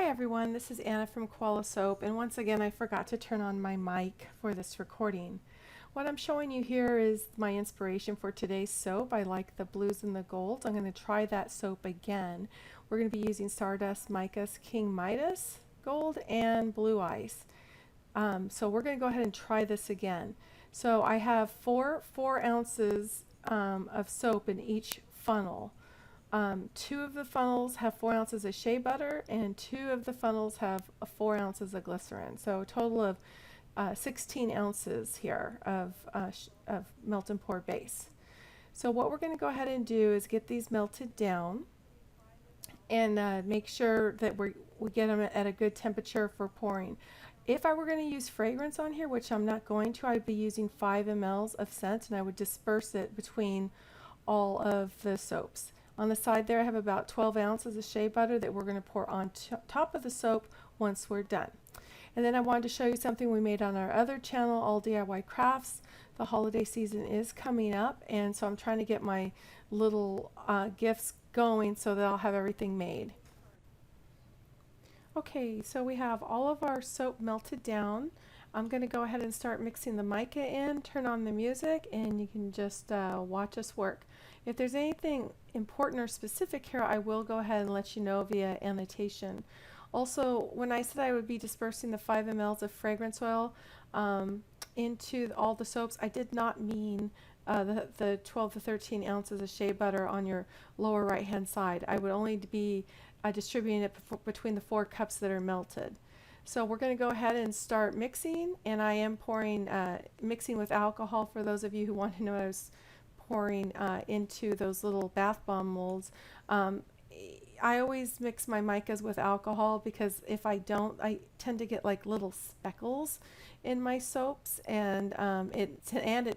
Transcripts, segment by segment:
Hi everyone, this is Anna from Koala Soap, and once again I forgot to turn on my mic for this recording. What I'm showing you here is my inspiration for today's soap. I like the blues and the golds. I'm going to try that soap again. We're going to be using StarDust, Micas, King Midas Gold, and Blue Ice. So we're going to go ahead and try this again. So I have four ounces of soap in each funnel. Two of the funnels have 4 ounces of shea butter, and 2 of the funnels have 4 ounces of glycerin. So a total of 16 ounces here of melt and pour base. So what we're going to go ahead and do is get these melted down and make sure that we get them at a good temperature for pouring. If I were going to use fragrance on here, which I'm not going to, I'd be using 5 ml of scent, and I would disperse it between all of the soaps. On the side there I have about 12 ounces of shea butter that we're going to pour on top of the soap once we're done. And then I wanted to show you something we made on our other channel, All DIY Crafts. The holiday season is coming up, and so I'm trying to get my little gifts going so that I'll have everything made. Okay, so we have all of our soap melted down. I'm going to go ahead and start mixing the mica in, turn on the music, and you can just watch us work. If there's anything important or specific here, I will go ahead and let you know via annotation. Also, when I said I would be dispersing the 5 ml of fragrance oil into all the soaps, I did not mean the 12 to 13 ounces of shea butter on your lower right hand side. I would only be distributing it between the 4 cups that are melted. So we're going to go ahead and start mixing, and I am pouring mixing with alcohol for those of you who want to know what I was pouring into those little bath bomb molds. I always mix my micas with alcohol because if I don't, I tend to get like little speckles in my soaps, and it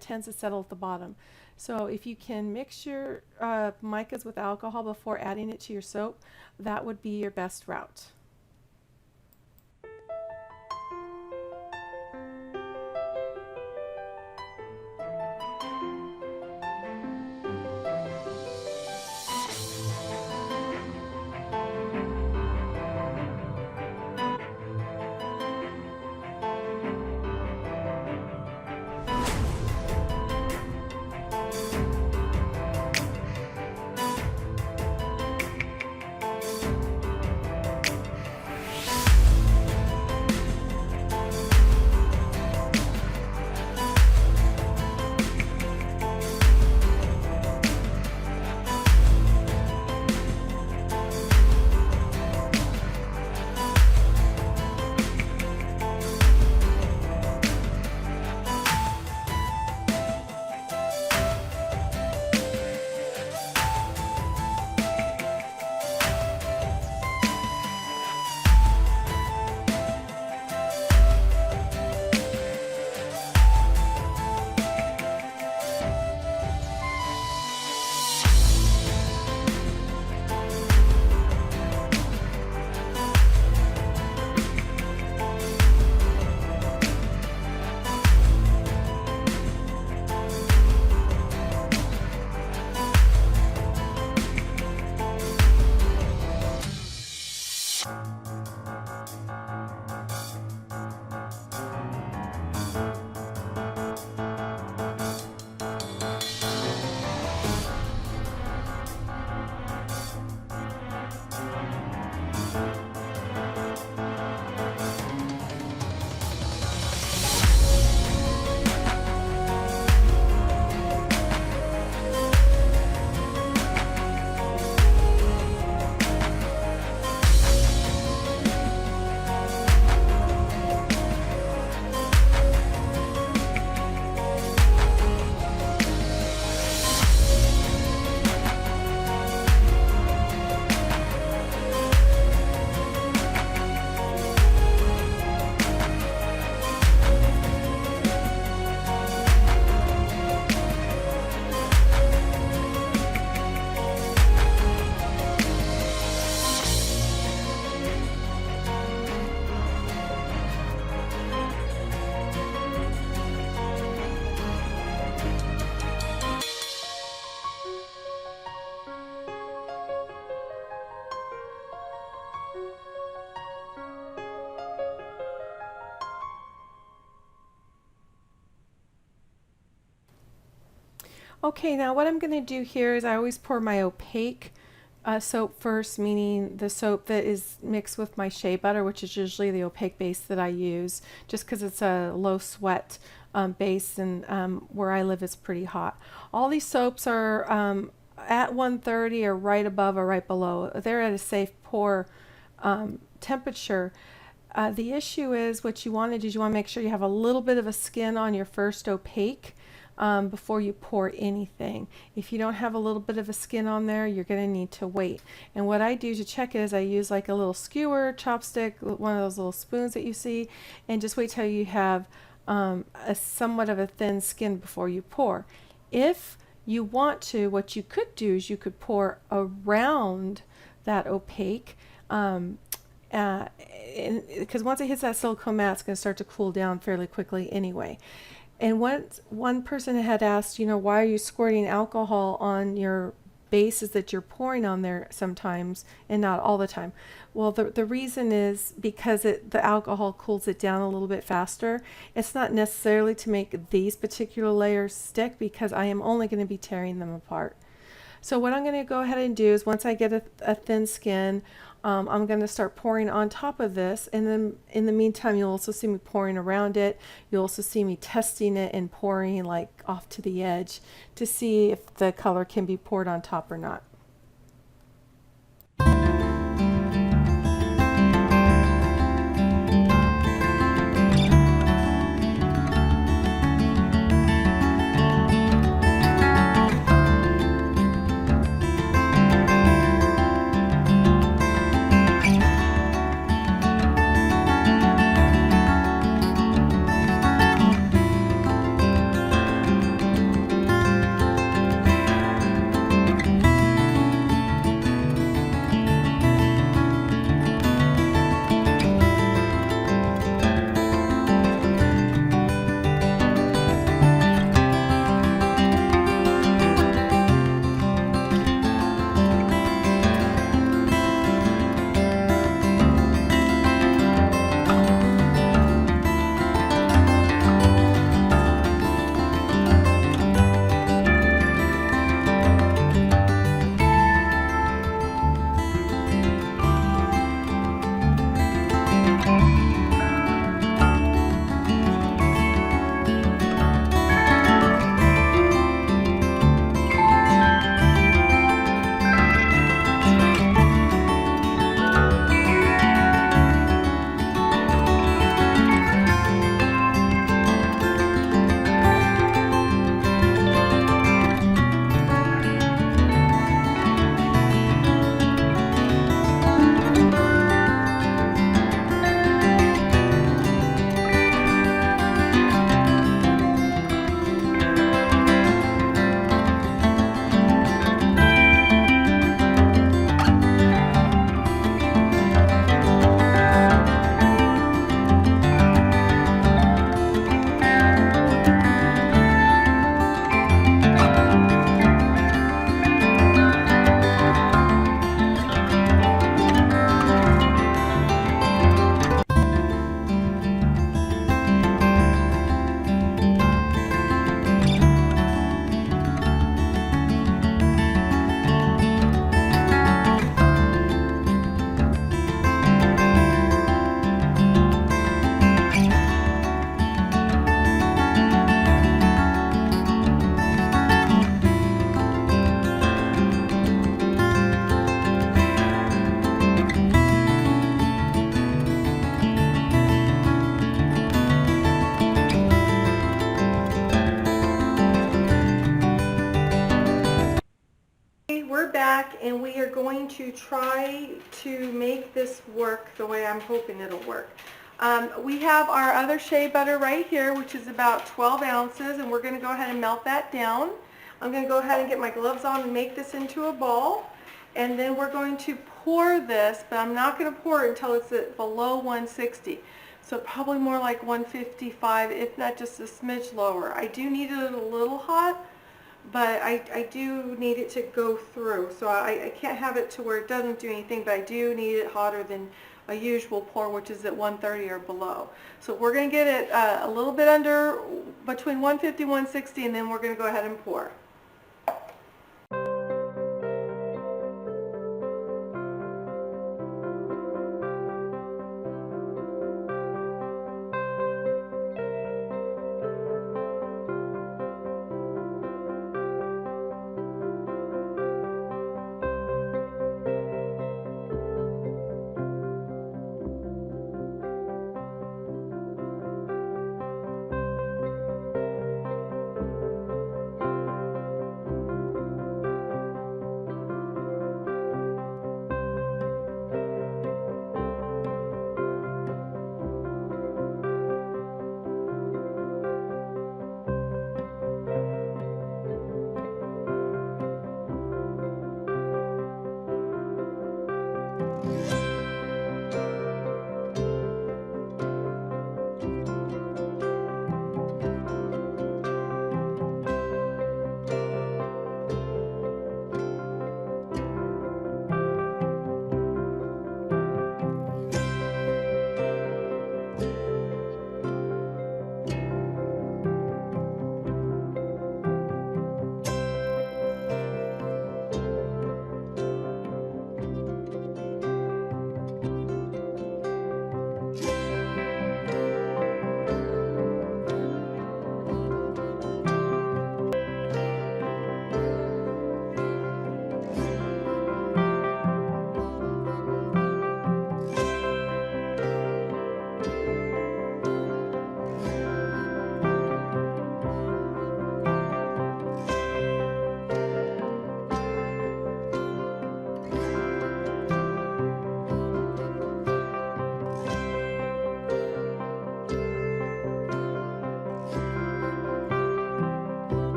tends to settle at the bottom. So if you can mix your micas with alcohol before adding it to your soap, that would be your best route. Okay, now what I'm going to do here is I always pour my opaque soap first, meaning the soap that is mixed with my shea butter, which is usually the opaque base that I use, just because it's a low sweat base, and where I live is pretty hot. All these soaps are at 130 or right above or right below. They're at a safe pour temperature. The issue is what you want to do is you want to make sure you have a little bit of a skin on your first opaque before you pour anything. If you don't have a little bit of a skin on there, you're going to need to wait. And what I do to check it is I use like a little skewer, chopstick, one of those little spoons that you see, and just wait till you have a somewhat of a thin skin before you pour. If you want to, what you could do is you could pour around that opaque, because once it hits that silicone mat, it's going to start to cool down fairly quickly anyway. And one person had asked, why are you squirting alcohol on your bases that you're pouring on there sometimes and not all the time? Well, the reason is because the alcohol cools it down a little bit faster. It's not necessarily to make these particular layers stick, because I am only going to be tearing them apart. So what I'm going to go ahead and do is once I get a thin skin, I'm going to start pouring on top of this, and then in the meantime you'll also see me pouring around it. You'll also see me testing it and pouring like off to the edge to see if the color can be poured on top or not. We're back, and we are going to try to make this work the way I'm hoping it'll work. We have our other shea butter right here, which is about 12 ounces, and we're going to go ahead and melt that down. I'm going to go ahead and get my gloves on and make this into a ball, and then we're going to pour this, but I'm not going to pour it until it's at below 160. So probably more like 155, if not just a smidge lower. I do need it a little hot, but I do need it to go through. So I can't have it to where it doesn't do anything, but I do need it hotter than a usual pour, which is at 130 or below. So we're going to get it a little bit under, between 150 and 160, and then we're going to go ahead and pour.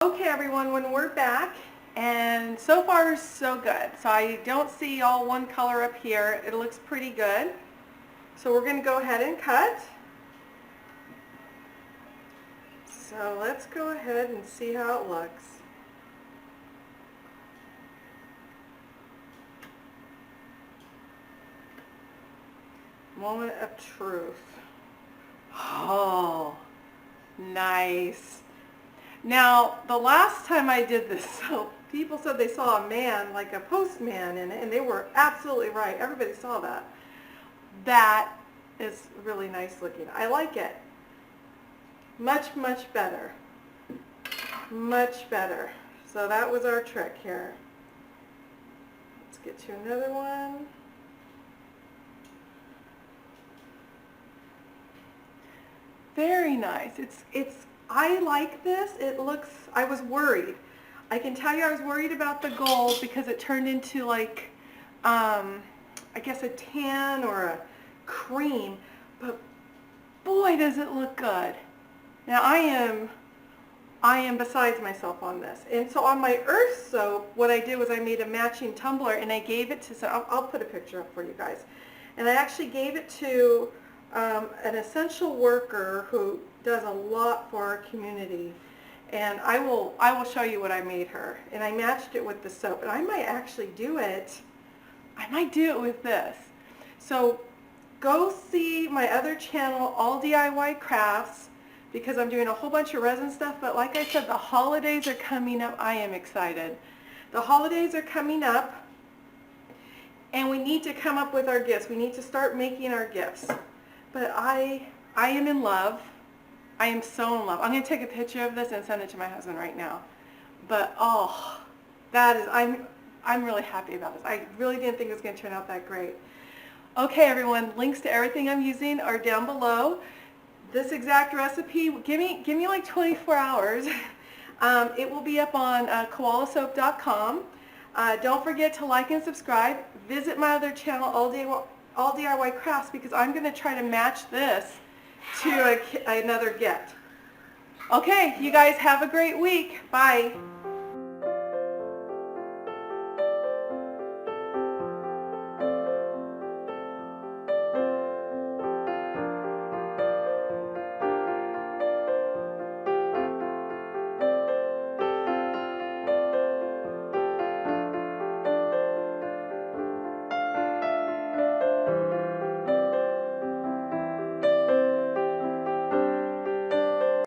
Okay everyone, when we're back, and so far so good. So I don't see all one color up here. It looks pretty good. So we're going to go ahead and cut. So let's go ahead and see how it looks. Moment of truth. Oh, nice. Now, the last time I did this soap, people said they saw a man, like a postman in it, and they were absolutely right. Everybody saw that. That is really nice looking. I like it. Much, much better. Much better. So that was our trick here. Let's get to another one. Very nice. I like this. It looks, I was worried. I can tell you I was worried about the gold because it turned into like, I guess a tan or a cream, but boy does it look good. Now I am besides myself on this. And so on my earth soap, what I did was I made a matching tumbler and I gave it to, I'll put a picture up for you guys. And I actually gave it to an essential worker who does a lot for our community, and I will show you what I made her, and I matched it with the soap, and I might actually do it. I might do it with this. So go see my other channel, All DIY Crafts, because I'm doing a whole bunch of resin stuff, but like I said, the holidays are coming up. I am excited. The holidays are coming up, and we need to come up with our gifts. We need to start making our gifts. But I am in love. I am so in love. I'm going to take a picture of this and send it to my husband right now. But oh, that is, I'm really happy about this. I really didn't think it was going to turn out that great. Okay everyone, links to everything I'm using are down below. This exact recipe, give me like 24 hours. It will be up on koalasoap.com. Don't forget to like and subscribe. Visit my other channel, All DIY Crafts, because I'm going to try to match this to another gift. Okay, you guys have a great week. Bye.